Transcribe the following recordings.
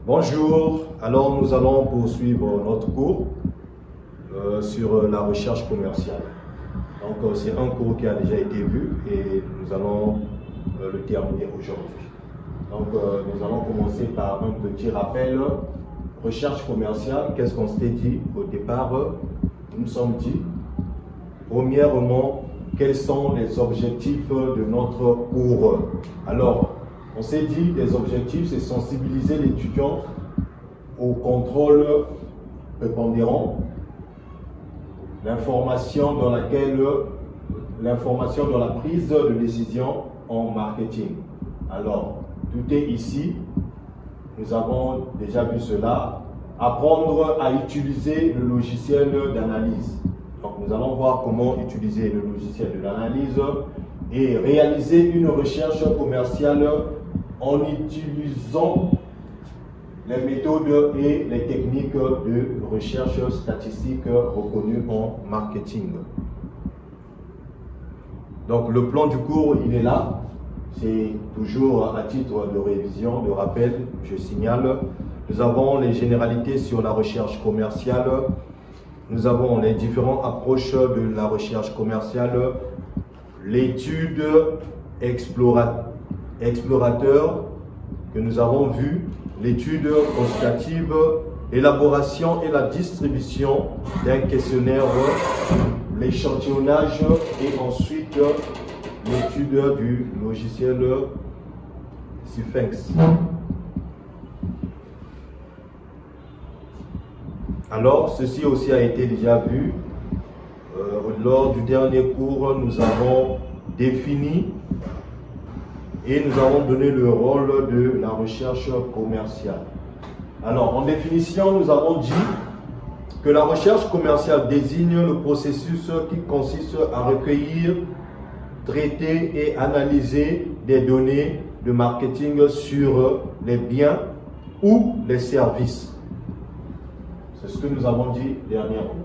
Bonjour, alors nous allons poursuivre notre cours sur la recherche commerciale. Donc c'est un cours qui a déjà été vu et nous allons le terminer aujourd'hui. Donc nous allons commencer par un petit rappel. Recherche commerciale, qu'est-ce qu'on s'était dit au départ? Nous nous sommes dit, premièrement, quels sont les objectifs de notre cours? Alors, on s'est dit, les objectifs, c'est sensibiliser l'étudiant au contrôle prépondérant, l'information dans la prise de décision en marketing. Alors, tout est ici. Nous avons déjà vu cela. Apprendre à utiliser le logiciel d'analyse. Donc, nous allons voir comment utiliser le logiciel de l'analyse et réaliser une recherche commerciale en utilisant les méthodes et les techniques de recherche statistique reconnues en marketing. Donc, le plan du cours, il est là. C'est toujours à titre de révision, de rappel, je signale. Nous avons les généralités sur la recherche commerciale. Nous avons les différentes approches de la recherche commerciale. L'étude explorateur que nous avons vu, l'étude quantitative, l'élaboration et la distribution d'un questionnaire, l'échantillonnage et ensuite l'étude du logiciel Sphinx. Alors, ceci aussi a été déjà vu. Lors du dernier cours, nous avons défini et nous avons donné le rôle de la recherche commerciale. Alors, en définition, nous avons dit que la recherche commerciale désigne le processus qui consiste à recueillir, traiter et analyser des données de marketing sur les biens ou les services. C'est ce que nous avons dit dernièrement.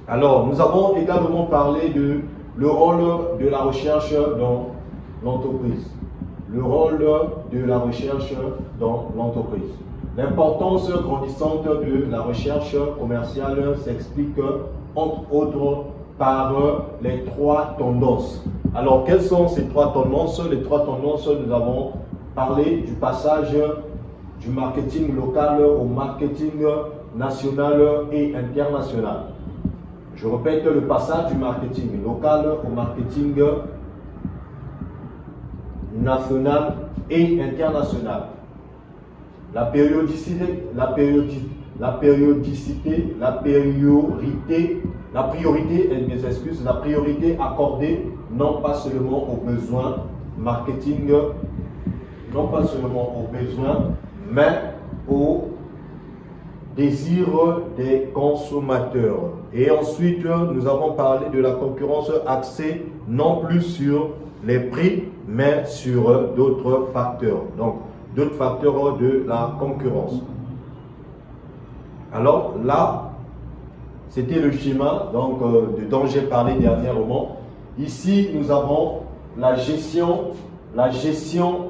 Alors, nous avons également parlé de le rôle de la recherche dans l'entreprise. Le rôle de la recherche dans l'entreprise. L'importance grandissante de la recherche commerciale s'explique entre autres par les trois tendances. Alors, quelles sont ces trois tendances? Les trois tendances, nous avons parlé du passage du marketing local au marketing national et international. Je répète, le passage du marketing local au marketing national et international. La priorité, la priorité accordée non pas seulement aux besoins marketing, non pas seulement aux besoins, mais aux désirs des consommateurs. Et ensuite, nous avons parlé de la concurrence axée non plus sur les prix, mais sur d'autres facteurs. Donc, d'autres facteurs de la concurrence. Alors là, c'était le schéma dont j'ai parlé dernièrement. Ici, nous avons la gestion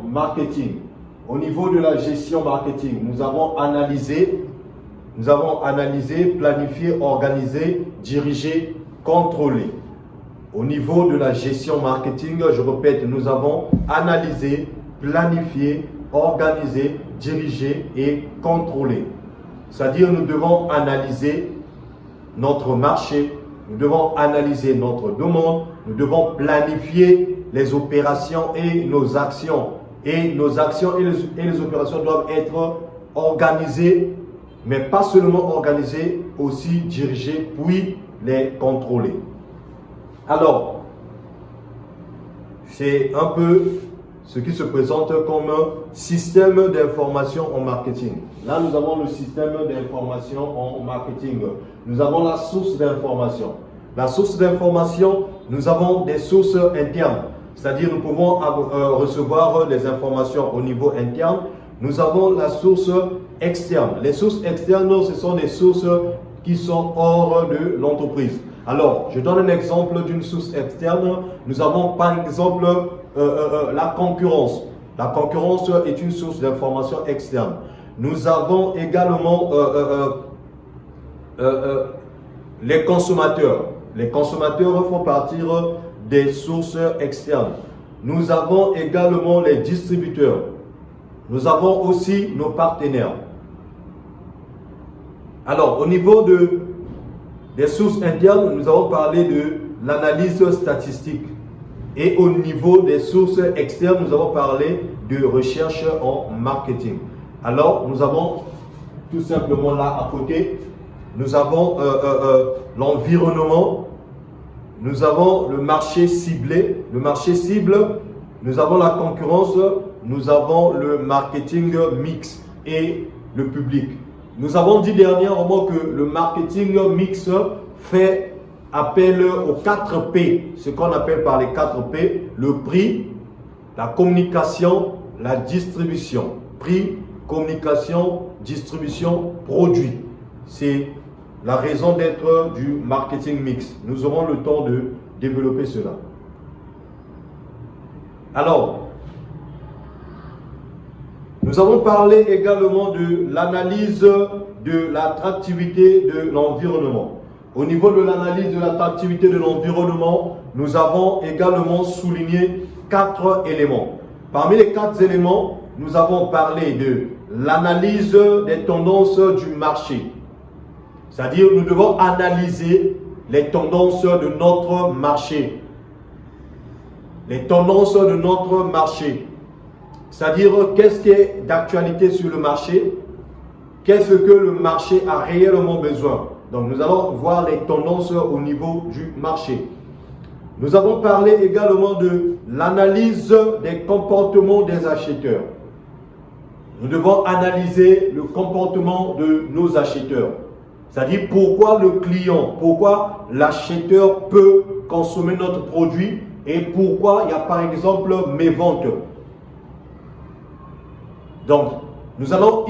marketing. Au niveau de la gestion marketing, nous avons analysé, planifié, organisé, dirigé, contrôlé. Au niveau de la gestion marketing, je répète, nous avons analysé, planifié, organisé, dirigé et contrôlé. C'est-à-dire, nous devons analyser notre marché, nous devons analyser notre demande, nous devons planifier les opérations et nos actions. Et nos actions et les opérations doivent être organisées, mais pas seulement organisées, aussi dirigées, puis les contrôler. Alors, c'est un peu ce qui se présente comme un système d'information en marketing. Là, nous avons le système d'information en marketing. Nous avons la source d'information. La source d'information, nous avons des sources internes. C'est-à-dire, nous pouvons recevoir des informations au niveau interne. Nous avons la source externe. Les sources externes, ce sont des sources qui sont hors de l'entreprise. Alors, je donne un exemple d'une source externe. Nous avons par exemple la concurrence. La concurrence est une source d'information externe. Nous avons également les consommateurs. Les consommateurs font partie des sources externes. Nous avons également les distributeurs. Nous avons aussi nos partenaires. Alors, au niveau des sources internes, nous avons parlé de l'analyse statistique. Et au niveau des sources externes, nous avons parlé de recherche en marketing. Alors, nous avons tout simplement là à côté, nous avons l'environnement, nous avons le marché ciblé, le marché cible, nous avons la concurrence, nous avons le marketing mix et le public. Nous avons dit dernièrement que le marketing mix fait appel aux 4 P, ce qu'on appelle par les 4 P, le prix, la communication, la distribution. Prix, communication, distribution, produit. C'est la raison d'être du marketing mix. Nous aurons le temps de développer cela. Alors, nous avons parlé également de l'analyse de l'attractivité de l'environnement. Au niveau de l'analyse de l'attractivité de l'environnement, nous avons également souligné 4 éléments. Parmi les 4 éléments, nous avons parlé de l'analyse des tendances du marché. C'est-à-dire, nous devons analyser les tendances de notre marché. Les tendances de notre marché. C'est-à-dire, qu'est-ce qui est d'actualité sur le marché? Qu'est-ce que le marché a réellement besoin? Donc, nous allons voir les tendances au niveau du marché. Nous avons parlé également de l'analyse des comportements des acheteurs. Nous devons analyser le comportement de nos acheteurs. C'est-à-dire pourquoi le client, pourquoi l'acheteur peut consommer notre produit et pourquoi il y a par exemple mes ventes. Donc, nous allons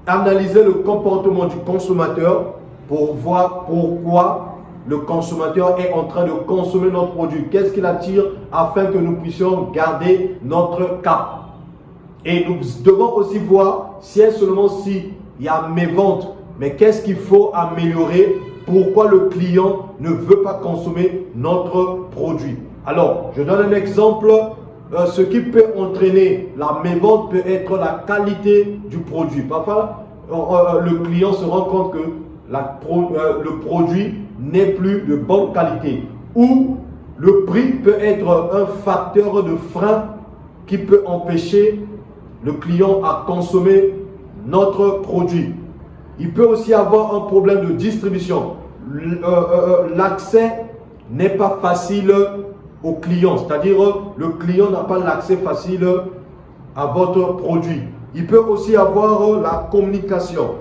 analyser le comportement du consommateur pour voir pourquoi le consommateur est en train de consommer notre produit. Qu'est-ce qu'il attire afin que nous puissions garder notre cap. Et nous devons aussi voir si est seulement si il y a mes ventes, mais qu'est-ce qu'il faut améliorer, pourquoi le client ne veut pas consommer notre produit. Alors, je donne un exemple. Ce qui peut entraîner la mévente peut être la qualité du produit. Parfois, le client se rend compte que le produit n'est plus de bonne qualité. Ou le prix peut être un facteur de frein qui peut empêcher le client à consommer notre produit. Il peut aussi avoir un problème de distribution. L'accès n'est pas facile au client, c'est-à-dire le client n'a pas l'accès facile à votre produit. Il peut aussi avoir la communication.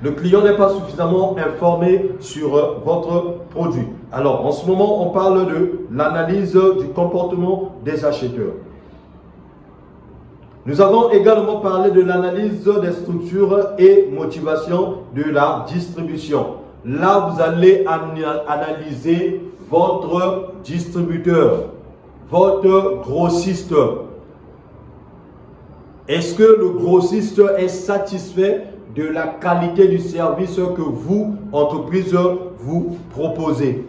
Le client n'est pas suffisamment informé sur votre produit. Alors, en ce moment, on parle de l'analyse du comportement des acheteurs. Nous avons également parlé de l'analyse des structures et motivations de la distribution. Là, vous allez analyser votre distributeur, votre grossiste. Est-ce que le grossiste est satisfait de la qualité du service que vous, entreprise, vous proposez?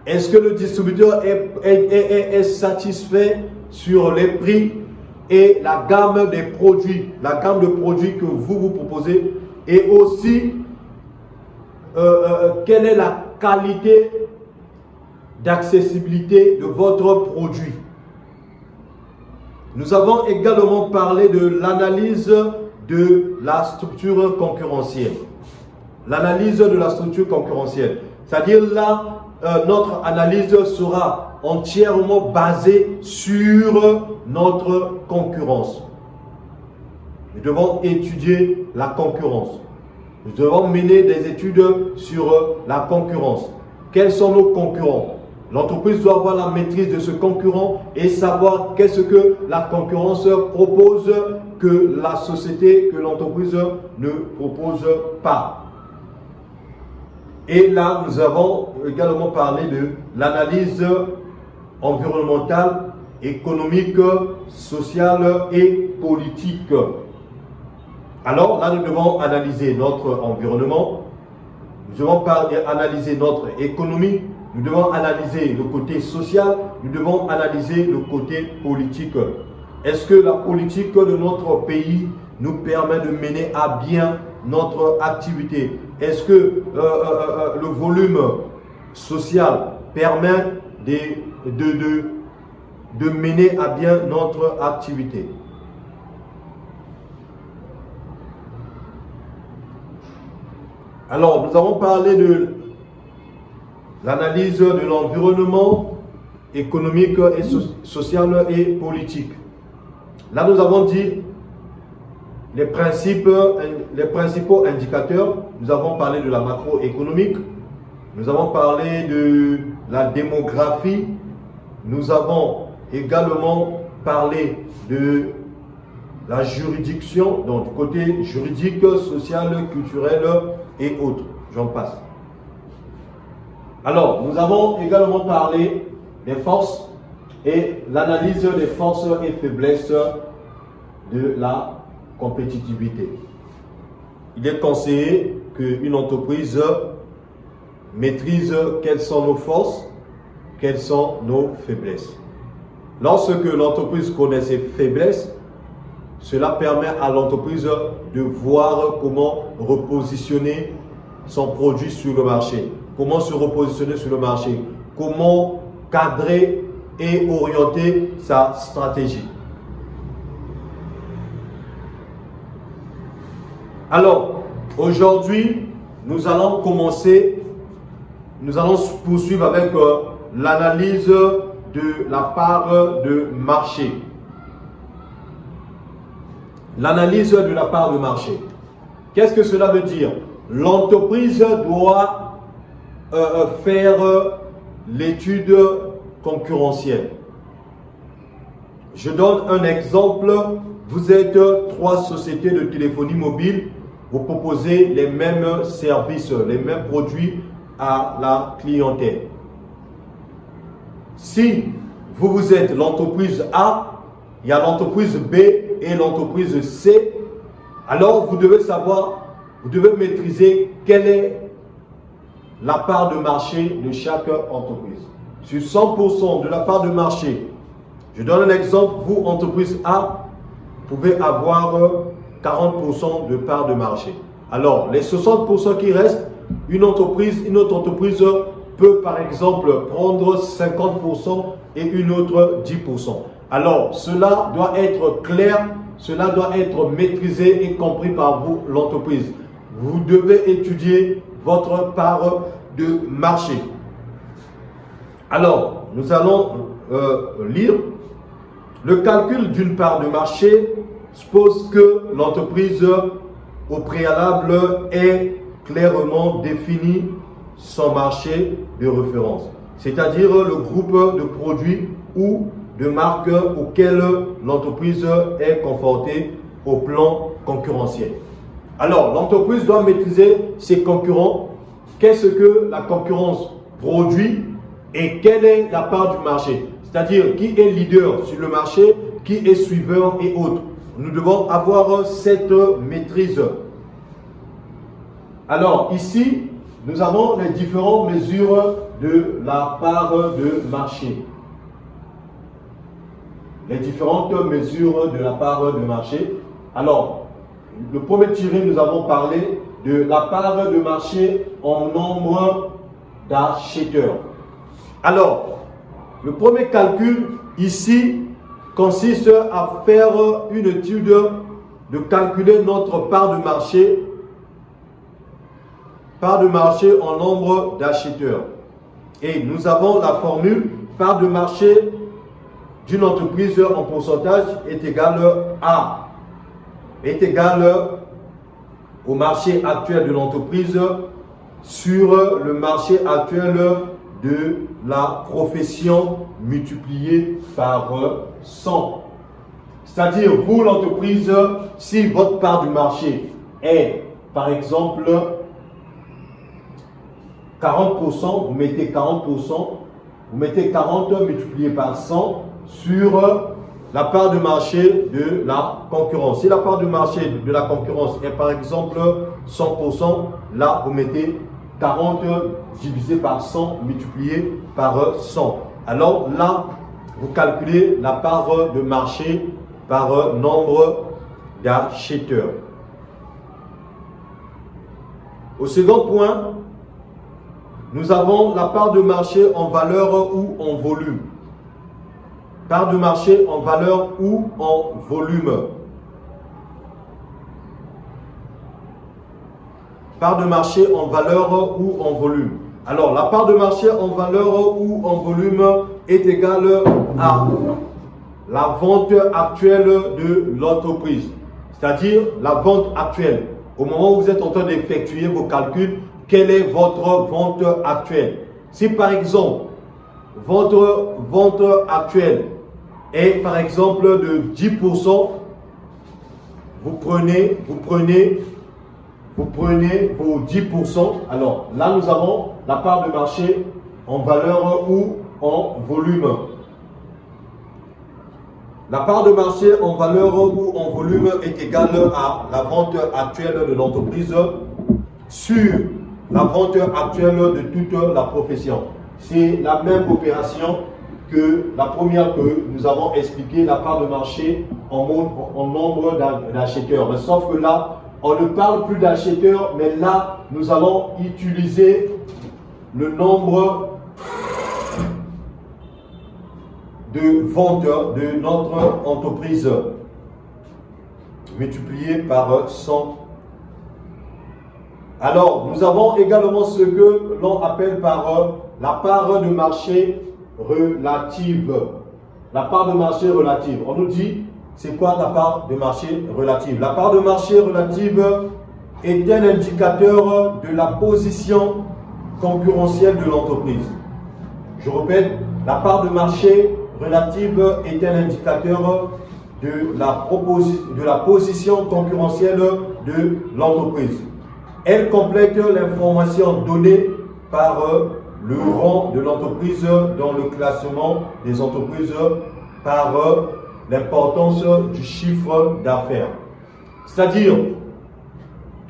Est-ce que le distributeur est satisfait sur les prix et la gamme des produits, la gamme de produits que vous proposez? Et aussi, quelle est la qualité d'accessibilité de votre produit? Nous avons également parlé de l'analyse de la structure concurrentielle. L'analyse de la structure concurrentielle. C'est-à-dire là, notre analyse sera entièrement basée sur notre concurrence. Nous devons étudier la concurrence. Nous devons mener des études sur la concurrence. Quels sont nos concurrents? L'entreprise doit avoir la maîtrise de ce concurrent et savoir qu'est-ce que la concurrence propose que la société, que l'entreprise ne propose pas. Et là, nous avons également parlé de l'analyse environnementale économique, social et politique. Alors là, nous devons analyser notre environnement, nous devons analyser notre économie, nous devons analyser le côté social, nous devons analyser le côté politique. Est-ce que la politique de notre pays nous permet de mener à bien notre activité? Est-ce que le volume social permet de mener à bien notre activité? Alors, nous avons parlé de l'analyse de l'environnement économique et social et politique. Là, nous avons dit les principaux indicateurs. Nous avons parlé de la macroéconomique, nous avons parlé de la démographie, nous avons également parlé de la juridiction, donc du côté juridique, social, culturel et autres. J'en passe. Alors, nous avons également parlé des forces et l'analyse des forces et faiblesses de la compétitivité. Il est conseillé qu'une entreprise maîtrise quelles sont nos forces, quelles sont nos faiblesses. Lorsque l'entreprise connaît ses faiblesses, cela permet à l'entreprise de voir comment repositionner son produit sur le marché, comment se repositionner sur le marché, comment cadrer et orienter sa stratégie. Alors, aujourd'hui, nous allons poursuivre avec l'analyse de la part de marché. L'analyse de la part de marché. Qu'est-ce que cela veut dire? L'entreprise doit faire l'étude concurrentielle. Je donne un exemple. Vous êtes 3 sociétés de téléphonie mobile. Vous proposez les mêmes services, les mêmes produits à la clientèle. Si vous êtes l'entreprise A, il y a l'entreprise B et l'entreprise C, alors vous devez savoir, vous devez maîtriser quelle est la part de marché de chaque entreprise. Sur 100% de la part de marché, je donne un exemple, vous, entreprise A, vous pouvez avoir 40% de part de marché. Alors, les 60% qui restent, une autre entreprise peut par exemple prendre 50% et une autre 10%. Alors, cela doit être clair, cela doit être maîtrisé et compris par vous, l'entreprise. Vous devez étudier votre part de marché. Alors, nous allons lire. Le calcul d'une part de marché suppose que l'entreprise au préalable ait clairement défini son marché de référence, c'est-à-dire le groupe de produits ou de marques auxquelles l'entreprise est confrontée au plan concurrentiel. Alors, l'entreprise doit maîtriser ses concurrents, qu'est-ce que la concurrence produit et quelle est la part du marché, c'est-à-dire qui est leader sur le marché, qui est suiveur et autres. Nous devons avoir cette maîtrise. Alors ici, nous avons les différentes mesures de la part de marché. Les différentes mesures de la part de marché. Alors, le premier tiré, nous avons parlé de la part de marché en nombre d'acheteurs. Alors, le premier calcul ici consiste à faire une étude de calculer notre part de marché en nombre d'acheteurs. Et nous avons la formule part de marché d'une entreprise en pourcentage est égal à au marché actuel de l'entreprise sur le marché actuel de la profession multiplié par 100. C'est-à-dire, vous, l'entreprise, si votre part du marché est, par exemple, 40%, vous mettez 40%, vous mettez 40 multiplié par 100, sur la part de marché de la concurrence. Si la part de marché de la concurrence est par exemple 100%, là vous mettez 40 divisé par 100 multiplié par 100. Alors là, vous calculez la part de marché par nombre d'acheteurs. Au second point, nous avons la part de marché en valeur ou en volume. Part de marché en valeur ou en volume. Part de marché en valeur ou en volume. Alors, la part de marché en valeur ou en volume est égale à la vente actuelle de l'entreprise. C'est-à-dire la vente actuelle. Au moment où vous êtes en train d'effectuer vos calculs, quelle est votre vente actuelle? Si par exemple, votre vente actuelle est par exemple de 10%, vous prenez vos 10%. Alors là, nous avons la part de marché en valeur ou en volume. La part de marché en valeur ou en volume est égale à la vente actuelle de l'entreprise sur la vente actuelle de toute la profession. C'est la même opération que la première que nous avons expliqué, la part de marché en nombre d'acheteurs. Sauf que là, on ne parle plus d'acheteurs, mais là, nous allons utiliser le nombre de ventes de notre entreprise multiplié par 100. Alors, nous avons également ce que l'on appelle par la part de marché relative. La part de marché relative. On nous dit, c'est quoi la part de marché relative? La part de marché relative est un indicateur de la position concurrentielle de l'entreprise. Je répète, la part de marché relative est un indicateur de la position concurrentielle de l'entreprise. Elle complète l'information donnée par le rang de l'entreprise dans le classement des entreprises par l'importance du chiffre d'affaires. C'est-à-dire,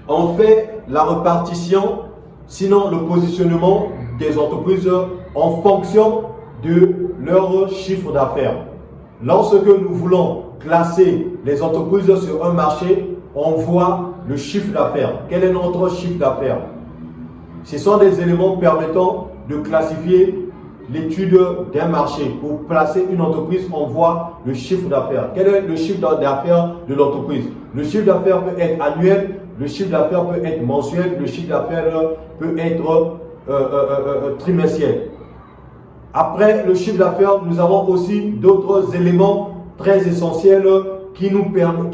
on fait la répartition, sinon le positionnement des entreprises en fonction de leur chiffre d'affaires. Lorsque nous voulons classer les entreprises sur un marché, on voit le chiffre d'affaires. Quel est notre chiffre d'affaires? Ce sont des éléments permettant de classifier l'étude d'un marché. Pour placer une entreprise, on voit le chiffre d'affaires. Quel est le chiffre d'affaires de l'entreprise? Le chiffre d'affaires peut être annuel, le chiffre d'affaires peut être mensuel, le chiffre d'affaires peut être trimestriel. Après le chiffre d'affaires, nous avons aussi d'autres éléments très essentiels qui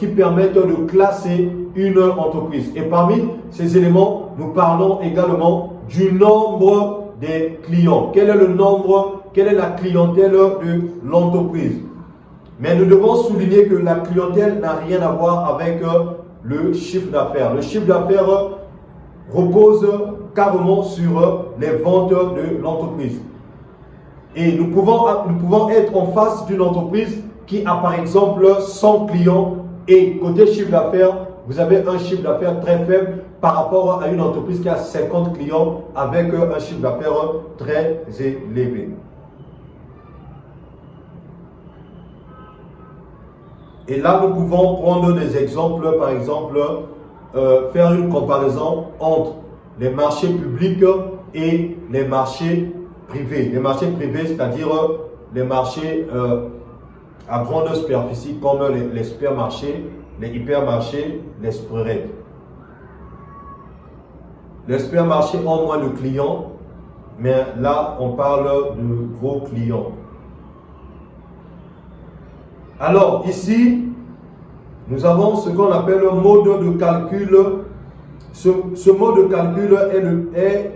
permettent de classer une entreprise. Et parmi ces éléments, nous parlons également du nombre des clients. Quel est le nombre, quelle est la clientèle de l'entreprise? Mais nous devons souligner que la clientèle n'a rien à voir avec le chiffre d'affaires. Le chiffre d'affaires repose carrément sur les ventes de l'entreprise. Et nous pouvons être en face d'une entreprise qui a par exemple 100 clients et côté chiffre d'affaires, vous avez un chiffre d'affaires très faible par rapport à une entreprise qui a 50 clients avec un chiffre d'affaires très élevé. Et là, nous pouvons prendre des exemples, par exemple, faire une comparaison entre les marchés publics et les marchés privés. Les marchés privés, c'est-à-dire les marchés à grande superficie comme les supermarchés, les hypermarchés, les supérettes. Les supermarchés ont moins de clients, mais là, on parle de gros clients. Alors, ici, nous avons ce qu'on appelle le mode de calcul. Ce mode de calcul est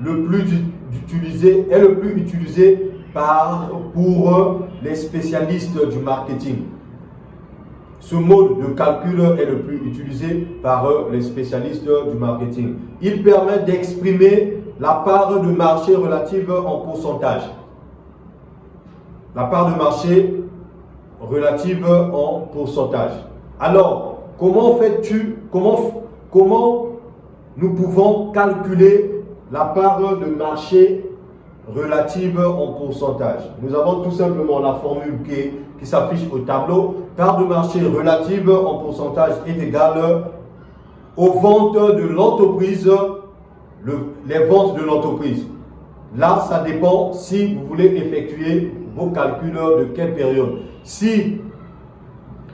le plus utilisé pour les spécialistes du marketing. Ce mode de calcul est le plus utilisé par les spécialistes du marketing. Il permet d'exprimer la part de marché relative en pourcentage. la part de marché relative en pourcentage. Alors, comment nous pouvons calculer la part de marché relative en pourcentage? Nous avons tout simplement la formule qui s'affiche au tableau. Part de marché relative en pourcentage est égale aux ventes de l'entreprise, les ventes de l'entreprise. Là, ça dépend si vous voulez effectuer vos calculs de quelle période. Si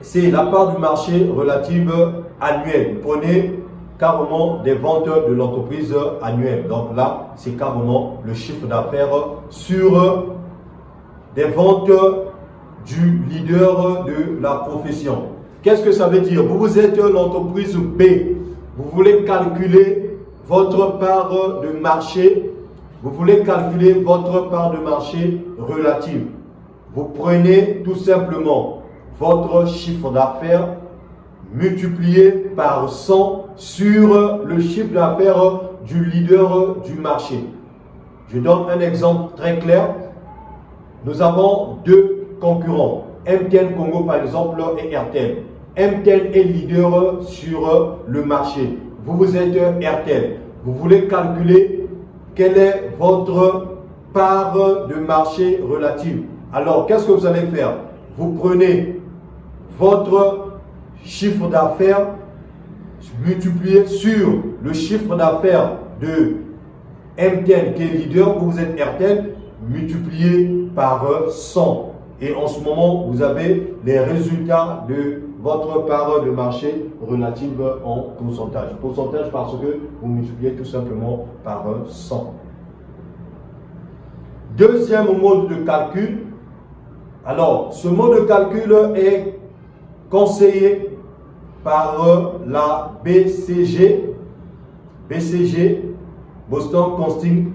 c'est la part du marché relative annuelle, vous prenez carrément des ventes de l'entreprise annuelle. Donc là, c'est carrément le chiffre d'affaires sur des ventes du leader de la profession. Qu'est-ce que ça veut dire? Vous êtes l'entreprise B. Vous voulez calculer votre part de marché. Vous voulez calculer votre part de marché relative. Vous prenez tout simplement votre chiffre d'affaires multiplié par 100 sur le chiffre d'affaires du leader du marché. Je donne un exemple très clair. Nous avons deux concurrents, MTN Congo par exemple et Airtel. MTN est leader sur le marché. Vous êtes Airtel. Vous voulez calculer quelle est votre part de marché relative. Alors, qu'est-ce que vous allez faire? Vous prenez votre chiffre d'affaires multiplié sur le chiffre d'affaires de MTN qui est leader, vous êtes Airtel, multiplié par 100. Et en ce moment, vous avez les résultats de votre part de marché relative en pourcentage. Pourcentage parce que vous multipliez tout simplement par 100. Deuxième mode de calcul. Alors, ce mode de calcul est conseillé par la BCG, Boston Consulting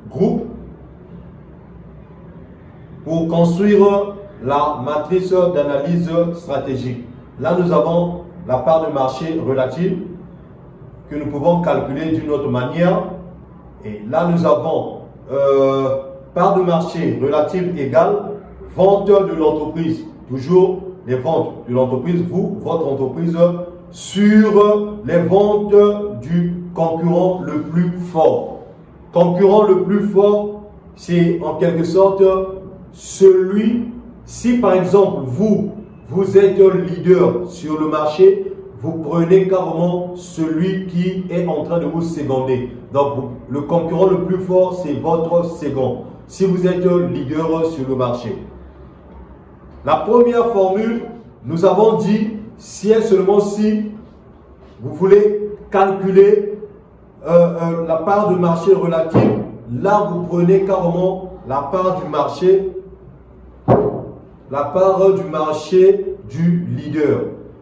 Group, pour construire la matrice d'analyse stratégique. Là, nous avons la part de marché relative que nous pouvons calculer d'une autre manière. Et là, nous avons part de marché relative égale vente de l'entreprise. Toujours les ventes de l'entreprise, votre entreprise, sur les ventes du concurrent le plus fort. Concurrent le plus fort, c'est en quelque sorte celui, si par exemple vous êtes leader sur le marché, vous prenez carrément celui qui est en train de vous seconder. Donc le concurrent le plus fort, c'est votre second, si vous êtes leader sur le marché. La première formule, nous avons dit, si et seulement si vous voulez calculer la part de marché relative, là vous prenez carrément la part du marché du leader.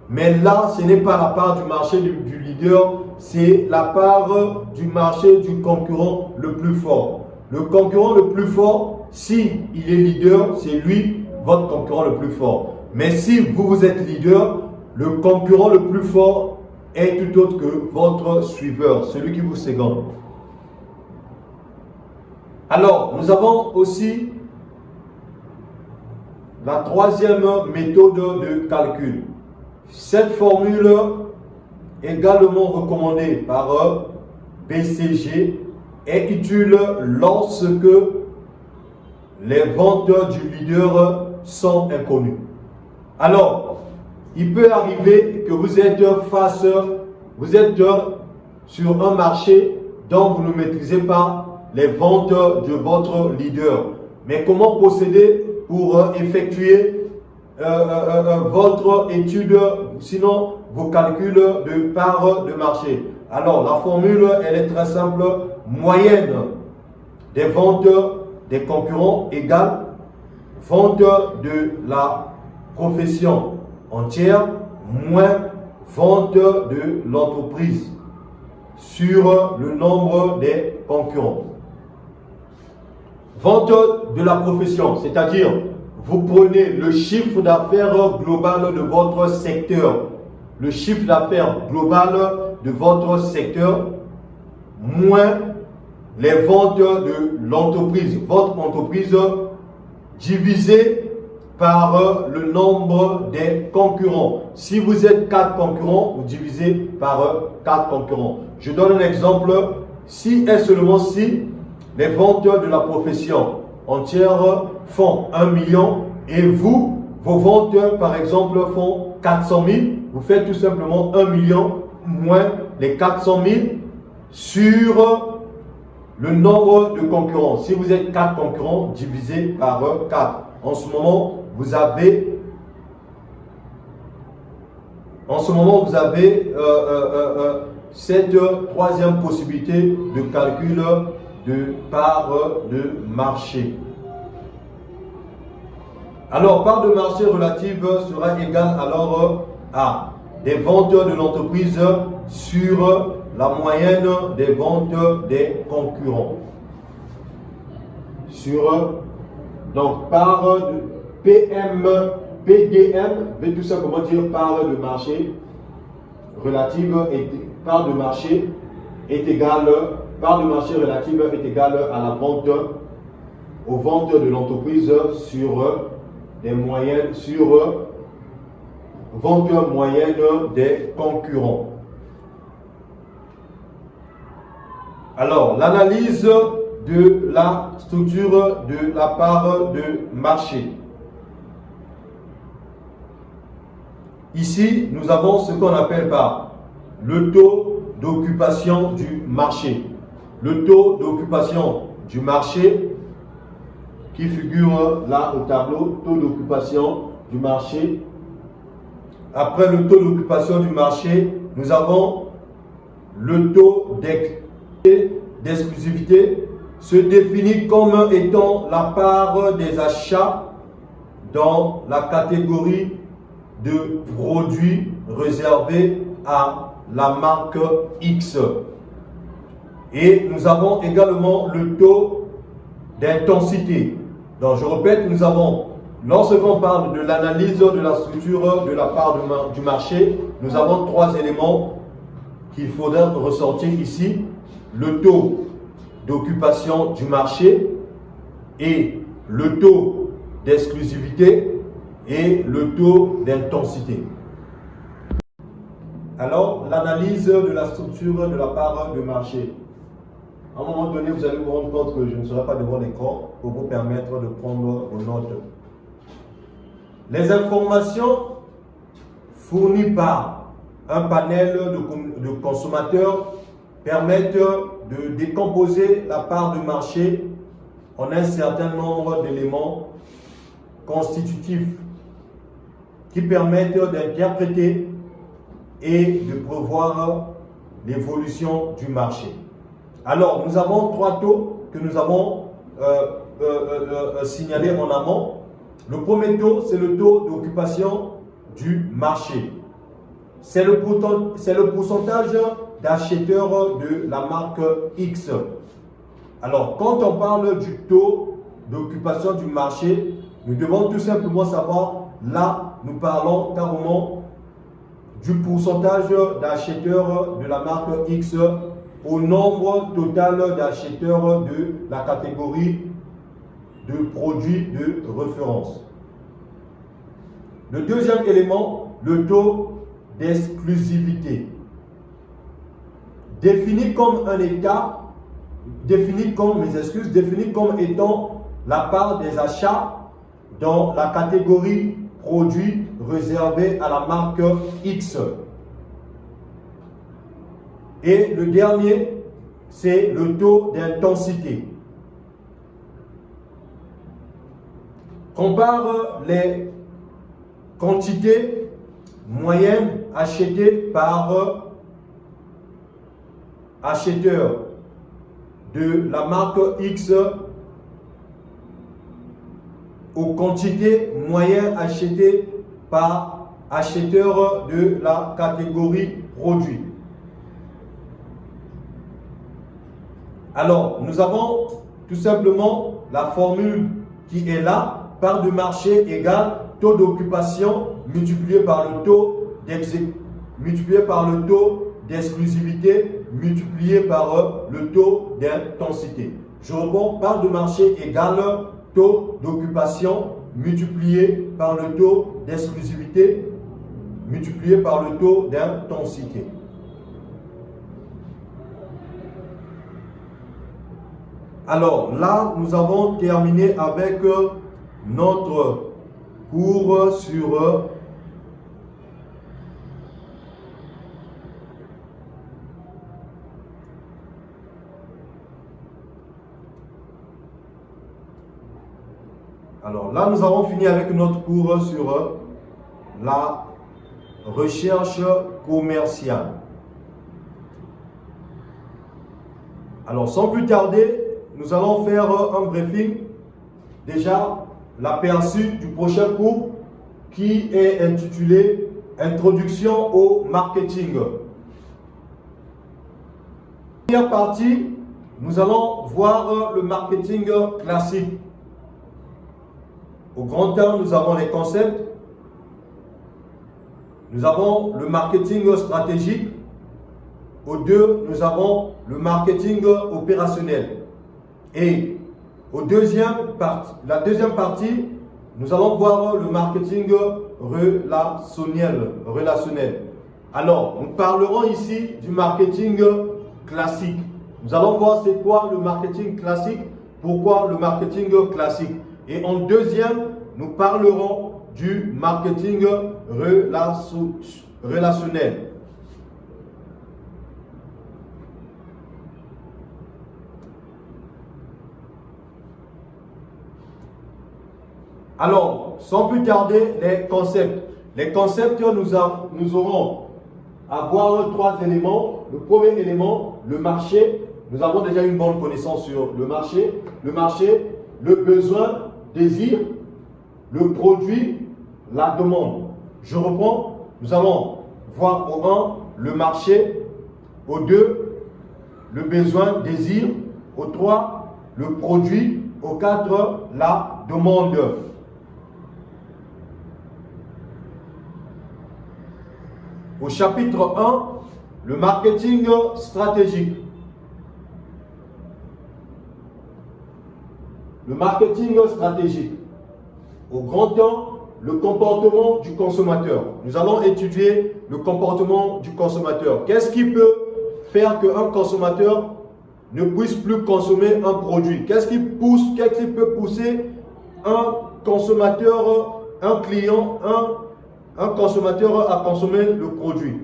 Mais là, ce n'est pas la part du marché du leader, c'est la part du marché du concurrent le plus fort. Le concurrent le plus fort, si il est leader, c'est lui, votre concurrent le plus fort. Mais si vous êtes leader, le concurrent le plus fort est tout autre que votre suiveur, celui qui vous seconde. Alors, nous avons aussi la troisième méthode de calcul. Cette formule est également recommandée par BCG est utile lorsque les ventes du leader sont inconnues. Alors, il peut arriver que vous êtes sur un marché dont vous ne maîtrisez pas les ventes de votre leader. Mais comment procéder pour effectuer votre étude, sinon vos calculs de part de marché? Alors, la formule, elle est très simple. Moyenne des ventes des concurrents égale vente de la profession entière moins vente de l'entreprise sur le nombre des concurrents. Vente de la profession, c'est-à-dire vous prenez le chiffre d'affaires global de votre secteur, le chiffre d'affaires global de votre secteur moins les ventes de l'entreprise, votre entreprise, divisé par le nombre des concurrents. Si vous êtes 4 concurrents, vous divisez par 4 concurrents. Je donne un exemple. Si et seulement si les ventes de la profession entière font 1 million et vous, vos ventes par exemple font 400 000, vous faites tout simplement 1 million moins les 400 000 sur le nombre de concurrents. Si vous êtes 4 concurrents, divisé par 4. En ce moment, vous avez cette troisième possibilité de calcul de part de marché. Alors, part de marché relative sera égale alors à des ventes de l'entreprise sur la moyenne des ventes des concurrents. Donc, part de PDM veut tout simplement dire part de marché relative et part de marché est égale, part de marché relative est égale à la vente, aux ventes de l'entreprise sur des moyennes, sur vente moyenne des concurrents. Alors, l'analyse de la structure de la part de marché. Ici, nous avons ce qu'on appelle par le taux d'occupation du marché. Le taux d'occupation du marché qui figure là au tableau, taux d'occupation du marché. Après le taux d'occupation du marché, nous avons le taux d'exclusivité, se définit comme étant la part des achats dans la catégorie de produits réservés à la marque X. Et nous avons également le taux d'intensité. Donc je répète, nous avons, lorsqu'on parle de l'analyse de la structure de la part du marché, nous avons 3 éléments qu'il faudrait ressortir ici. Le taux d'occupation du marché et le taux d'exclusivité et le taux d'intensité. Alors, l'analyse de la structure de la part de marché. À un moment donné, vous allez vous rendre compte que je ne serai pas devant l'écran pour vous permettre de prendre vos notes. Les informations fournies par un panel de consommateurs permettent de décomposer la part de marché en un certain nombre d'éléments constitutifs qui permettent d'interpréter et de prévoir l'évolution du marché. Alors, nous avons 3 taux que nous avons signalés en amont. Le premier taux, c'est le taux d'occupation du marché. C'est le pourcentage d'acheteurs de la marque X. Alors, quand on parle du taux d'occupation du marché, nous devons tout simplement savoir, là, nous parlons carrément du pourcentage d'acheteurs de la marque X au nombre total d'acheteurs de la catégorie de produits de référence. Le deuxième élément, le taux d'exclusivité. Défini comme étant la part des achats dans la catégorie produits réservés à la marque X. Et le dernier, c'est le taux d'intensité. Compare les quantités moyennes achetées par acheteur de la marque X aux quantités moyennes achetées par acheteur de la catégorie produit. Alors, nous avons tout simplement la formule qui est là, part de marché égale taux d'occupation multiplié par le taux d'exclusivité multiplié par le taux d'intensité. Je réponds, part de marché égale taux d'occupation multiplié par le taux d'exclusivité multiplié par le taux d'intensité. Alors là, nous avons terminé avec notre cours sur alors là, nous avons fini avec notre cours sur la recherche commerciale. Alors, sans plus tarder, nous allons faire un briefing. Déjà, l'aperçu du prochain cours qui est intitulé Introduction au marketing. Première partie, nous allons voir le marketing classique. Au grand 1, nous avons les concepts. Nous avons le marketing stratégique. Au 2, nous avons le marketing opérationnel. Et la deuxième partie, nous allons voir le marketing relationnel. Alors, nous parlerons ici du marketing classique. Nous allons voir c'est quoi le marketing classique, pourquoi le marketing classique. Et en deuxième, nous parlerons du marketing relationnel. Alors, sans plus tarder, les concepts. Les concepts, nous aurons à voir 3 éléments. Le premier élément, le marché. Nous avons déjà une bonne connaissance sur le marché. Le marché, le besoin, désir, le produit, la demande. Je reprends. Nous allons voir au 1, le marché. Au 2, le besoin, désir. Au 3, le produit. Au 4, la demande. Au chapitre 1, le marketing stratégique. Le marketing stratégique. Au grand 1, le comportement du consommateur. Nous allons étudier le comportement du consommateur. Qu'est-ce qui peut faire qu'un consommateur ne puisse plus consommer un produit? Qu'est-ce qui peut pousser un consommateur, un client, un consommateur à consommer le produit?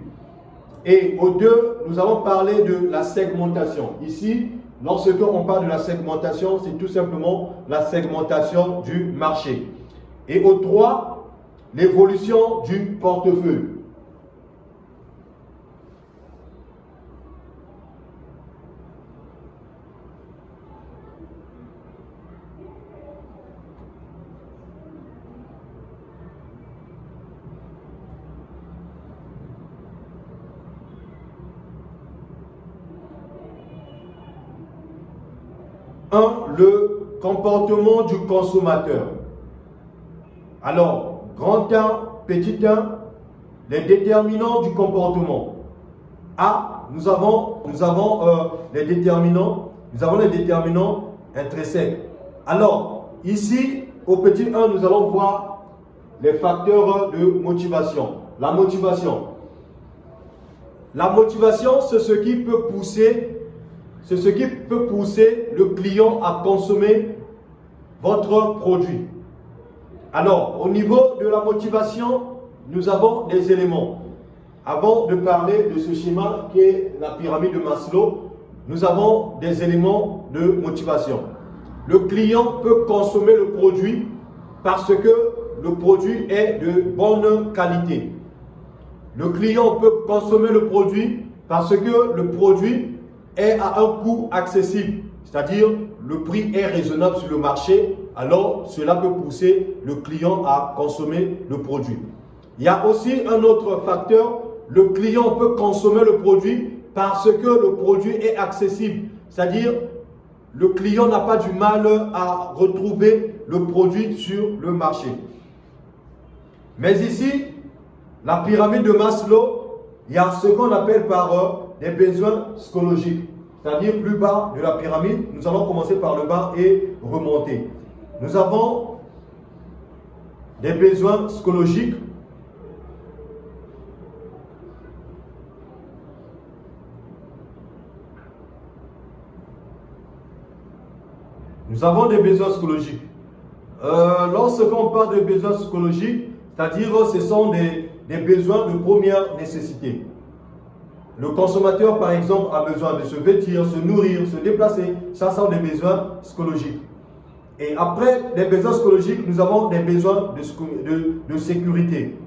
Et au 2, nous allons parler de la segmentation. Ici, lorsque on parle de la segmentation, c'est tout simplement la segmentation du marché. Et au 3, l'évolution du portefeuille. Le comportement du consommateur. Alors, grand 1, petit 1, les déterminants du comportement. A, nous avons les déterminants intrinsèques. Alors, ici, au petit 1, nous allons voir les facteurs de motivation. La motivation. La motivation, c'est ce qui peut pousser le client à consommer votre produit. Alors, au niveau de la motivation, nous avons des éléments. Avant de parler de ce schéma qui est la pyramide de Maslow, nous avons des éléments de motivation. Le client peut consommer le produit parce que le produit est de bonne qualité. Le client peut consommer le produit parce que le produit est à un coût accessible, c'est-à-dire le prix est raisonnable sur le marché, alors cela peut pousser le client à consommer le produit. Il y a aussi un autre facteur, le client peut consommer le produit parce que le produit est accessible, c'est-à-dire le client n'a pas du mal à retrouver le produit sur le marché. Mais ici, la pyramide de Maslow, il y a ce qu'on appelle par des besoins psychologiques, c'est-à-dire plus bas de la pyramide. Nous allons commencer par le bas et remonter. Nous avons des besoins psychologiques. Nous avons des besoins psychologiques. Lorsqu'on parle de besoins psychologiques, c'est-à-dire ce sont des besoins de première nécessité. Le consommateur, par exemple, a besoin de se vêtir, se nourrir, se déplacer. Ça sont des besoins psychologiques. Et après les besoins psychologiques, nous avons des besoins de sécurité.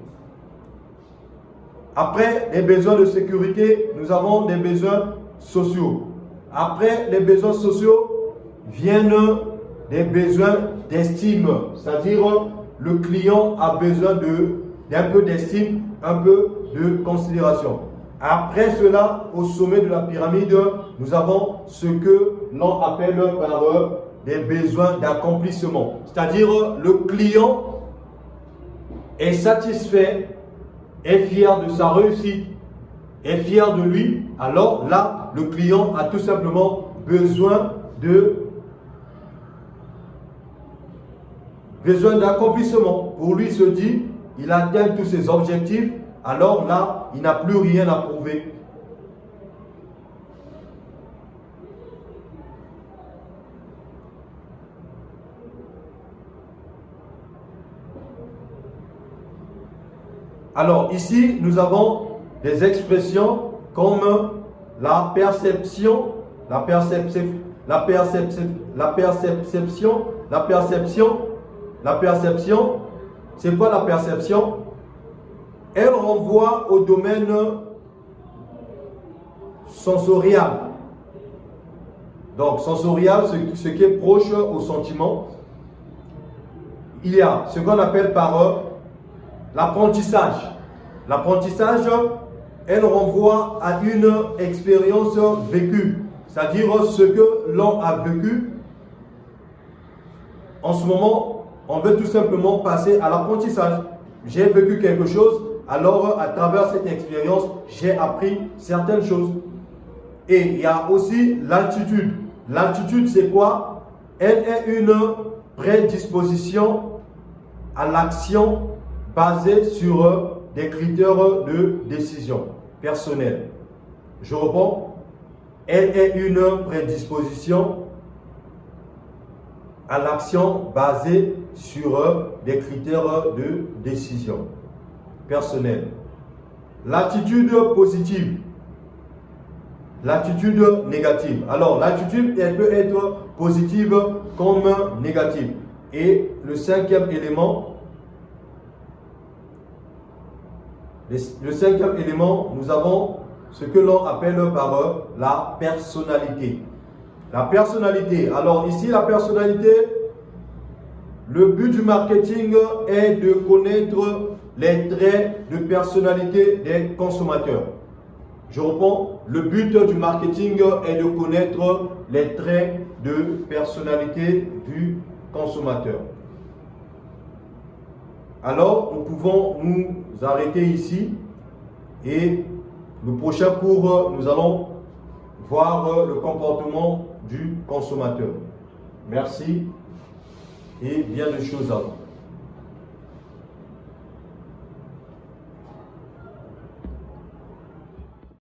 Après les besoins de sécurité, nous avons des besoins sociaux. Après les besoins sociaux, viennent des besoins d'estime. C'est-à-dire, le client a besoin d'un peu d'estime, un peu de considération. Après cela, au sommet de la pyramide, nous avons ce que l'on appelle par des besoins d'accomplissement. C'est-à-dire, le client est satisfait, est fier de sa réussite, est fier de lui. Alors là, le client a tout simplement besoin d'accomplissement. Pour lui, se dit, il atteint tous ses objectifs. Alors là, il n'a plus rien à prouver. Alors ici, nous avons des expressions comme la perception, c'est quoi la perception? Elle renvoie au domaine sensorial. Donc, sensorial, ce qui est proche au sentiment. Il y a ce qu'on appelle par l'apprentissage. L'apprentissage, elle renvoie à une expérience vécue. C'est-à-dire ce que l'on a vécu. En ce moment, on veut tout simplement passer à l'apprentissage. J'ai vécu quelque chose. Alors, à travers cette expérience, j'ai appris certaines choses. Et il y a aussi l'altitude. L'altitude, c'est quoi? Elle est une prédisposition à l'action basée sur des critères de décision personnelle. Je reprends. Elle est une prédisposition à l'action basée sur des critères de décision personnelle. L'attitude positive, l'attitude négative. Alors, l'attitude, elle peut être positive comme négative. Et le cinquième élément, nous avons ce que l'on appelle par la personnalité. La personnalité. Alors ici, la personnalité, le but du marketing est de connaître les traits de personnalité des consommateurs. Je reprends, le but du marketing est de connaître les traits de personnalité du consommateur. Alors, nous pouvons nous arrêter ici et le prochain cours, nous allons voir le comportement du consommateur. Merci et bien de choses à vous.